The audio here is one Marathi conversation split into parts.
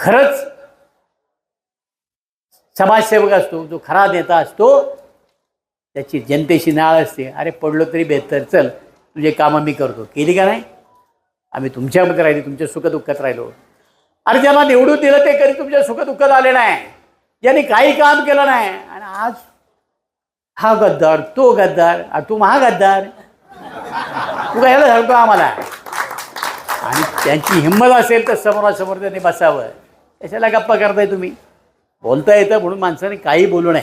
खरंच समाजसेवक असतो, जो खरा नेता असतो, त्याची जनतेशी नाळ असते. अरे पडलो तरी बेहतर, चल तुझे कामं मी करतो. केली का नाही? आम्ही तुमच्यामध्ये राहिलो, तुमच्या सुखदुःखात राहिलो. अरे ज्यांना निवडून दिलं ते कधी तुमच्या सुखदुःखात आले नाही, ज्यांनी काही काम केलं नाही. आणि आज हा गद्दार, तो गद्दार, तू महागद्दार, तू काय यायला सांगतो आम्हाला. आणि त्यांची हिंमत असेल तर समोरासमोर त्यांनी बसावं. त्याच्याला गप्पा करताय तुम्ही. बोलता येतं म्हणून माणसाने काही बोलू नये.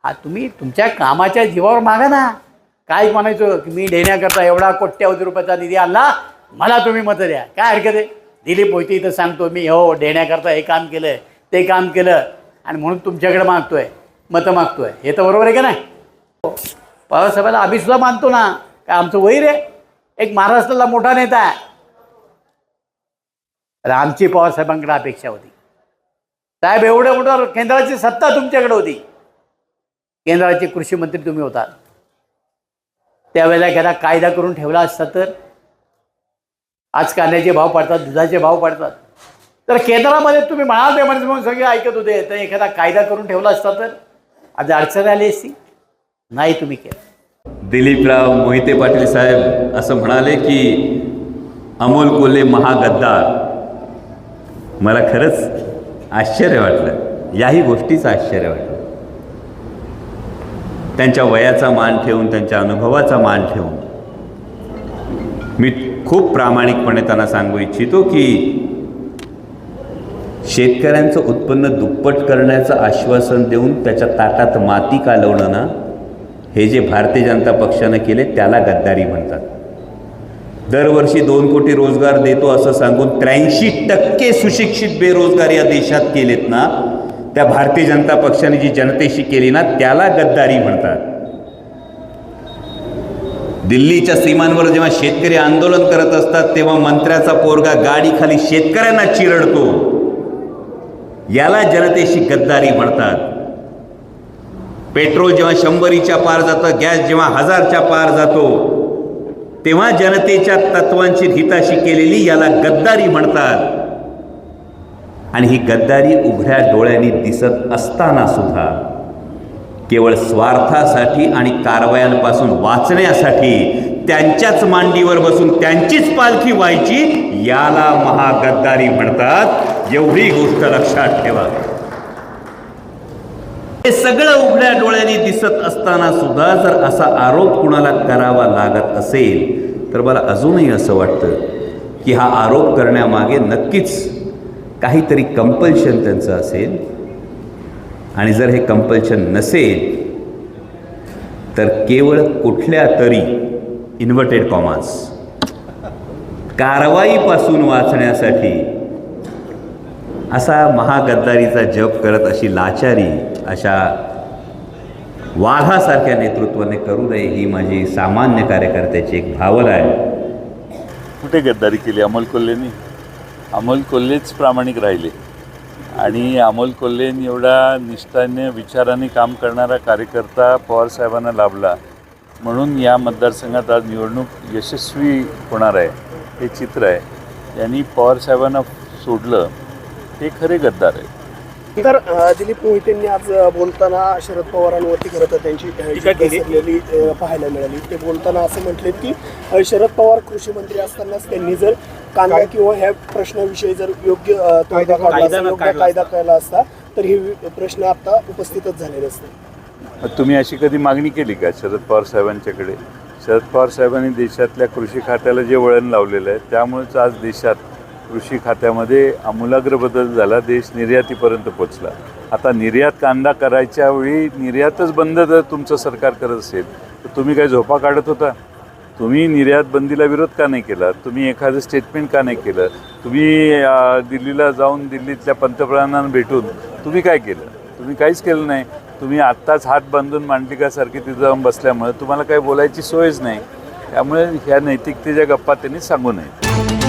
हा तुम्ही तुमच्या कामाच्या जीवावर मागा ना. काय म्हणायचं की मी देण्याकरता एवढा कोट्यावधी रुपयाचा निधी आणला, मला तुम्ही मतं द्या. काय हरकत आहे? दिलीप मोहिते इथं सांगतो मी, हो देण्याकरता हे काम केलं, ते काम केलं, आणि म्हणून तुमच्याकडे मागतोय, मतं मागतोय. हे तर बरोबर आहे का नाही? पवारसाहेबांना आम्ही सुद्धा मानतो ना. काय आमचं वैर आहे? एक महाराष्ट्राला मोठा नेता आहे. तर आमची पवारसाहेबांकडे अपेक्षा होती. साहेब एवढं मोठं केंद्राची सत्ता तुमच्याकडे होती, केंद्राचे कृषी मंत्री तुम्ही होता. त्यावेळेला एखादा कायदा करून ठेवला असता तर आज कांद्याचे भाव पडतात, दुधाचे भाव पडतात, तर केंद्रामध्ये तुम्ही म्हणाल ते म्हणजे मग सगळे ऐकत होते, तर एखादा कायदा करून ठेवला असता तर आज अडचण आली असती. नाही तुम्ही केलं. दिलीपराव मोहिते पाटील साहेब असं म्हणाले की अमोल कोल्हे महागद्दार. मला खरंच आश्चर्य वाटलं, याही गोष्टीचं आश्चर्य वाटलं. त्यांच्या वयाचा मान ठेवून, त्यांच्या अनुभवाचा मान ठेवून मी खूप प्रामाणिकपणे त्यांना सांगू इच्छितो की शेतकऱ्यांचं उत्पन्न दुप्पट करण्याचं आश्वासन देऊन त्याच्या ताटात माती कालवणं ना, हे जे भारतीय जनता पक्षानं केले त्याला गद्दारी म्हणतात. दरवर्षी 2 कोटी रोजगार देतो असं सांगून 83% सुशिक्षित बेरोजगार या देशात केलेत ना, त्या भारतीय जनता पक्षाने जी जनतेशी केली ना, त्याला गद्दारी म्हणतात. दिल्लीच्या सीमांवर जेव्हा शेतकरी आंदोलन करत असतात तेव्हा मंत्र्याचा पोरगा गाडीखाली शेतकऱ्यांना चिरडतो, याला जनतेशी गद्दारी म्हणतात. पेट्रोल जेव्हा 100च्या पार जातं, गॅस जेव्हा 1000च्या पार जातो, तेव्हा जनतेच्या तत्वांची हिताशी केलेली याला गद्दारी म्हणतात. आणि ही गद्दारी उघड्या डोळ्यांनी दिसत असताना सुद्धा केवळ स्वार्थासाठी आणि कारवायांपासून वाचण्यासाठी त्यांच्याच मांडीवर बसून त्यांचीच पालखी व्हायची, याला महागद्दारी म्हणतात. एवढी गोष्ट लक्षात ठेवा. हे सगळं उघड्या डोळ्यांनी दिसत असताना सुद्धा जर असा आरोप कुणाला करावा लागत असेल तर मला अजूनही असं वाटतं की हा आरोप करण्यामागे नक्कीच काहीतरी कंपल्शन त्यांचं असेल. आणि जर हे कंपल्शन नसेल तर केवळ कुठल्या तरी इन्व्हर्टेड कॉमास कारवाईपासून वाचण्यासाठी असा महागद्दारीचा जप करत अशी लाचारी अशा वाघासारख्या नेतृत्वाने करू नये, ही माझी सामान्य कार्यकर्त्याची एक भावना आहे. कुठे गद्दारी केली अमोल कोल्हेंनी? अमोल कोल्हेच प्रामाणिक राहिले. आणि अमोल कोल्हेंनी एवढा निष्ठाने विचाराने काम करणारा कार्यकर्ता पवारसाहेबांना लाभला, म्हणून या मतदारसंघात आज निवडणूक यशस्वी होणार आहे हे चित्र आहे. यांनी पवारसाहेबांना सोडलं, हे खरे गद्दार आहे. तर दिलीप मोहितेंनी आज बोलताना शरद पवारांवरती खरं तर त्यांची टीका केलेली पाहायला मिळाली. ते बोलताना असं म्हटले की शरद पवार कृषी मंत्री असतानाच त्यांनी जर कांदा किंवा ह्या प्रश्नाविषयी जर योग्य कायदा केला असता तर हे प्रश्न आता उपस्थितच झाले नसते. तुम्ही अशी कधी मागणी केली का शरद पवार साहेबांच्याकडे? शरद पवार साहेबांनी देशातल्या कृषी खात्याला जे वळण लावलेलं आहे त्यामुळेच आज देशात कृषी खात्यामध्ये आमूलाग्र बदल झाला. देश निर्यातीपर्यंत पोचला. आता निर्यात कांदा करायच्या वेळी निर्यातच बंद जर तुमचं सरकार करत असेल तर तुम्ही काय झोपा काढत होता? तुम्ही निर्यात बंदीला विरोध का नाही केला? तुम्ही एखादं स्टेटमेंट का नाही केलं? तुम्ही दिल्लीला जाऊन दिल्लीतल्या पंतप्रधानांना भेटून तुम्ही काय केलं? तुम्ही काहीच केलं नाही. तुम्ही आत्ताच हात बांधून मांडलिकासारखी तिथं जाऊन बसल्यामुळे तुम्हाला काही बोलायची सोयच नाही. त्यामुळे ह्या नैतिकतेच्या गप्पा त्यांनी सांगू नये.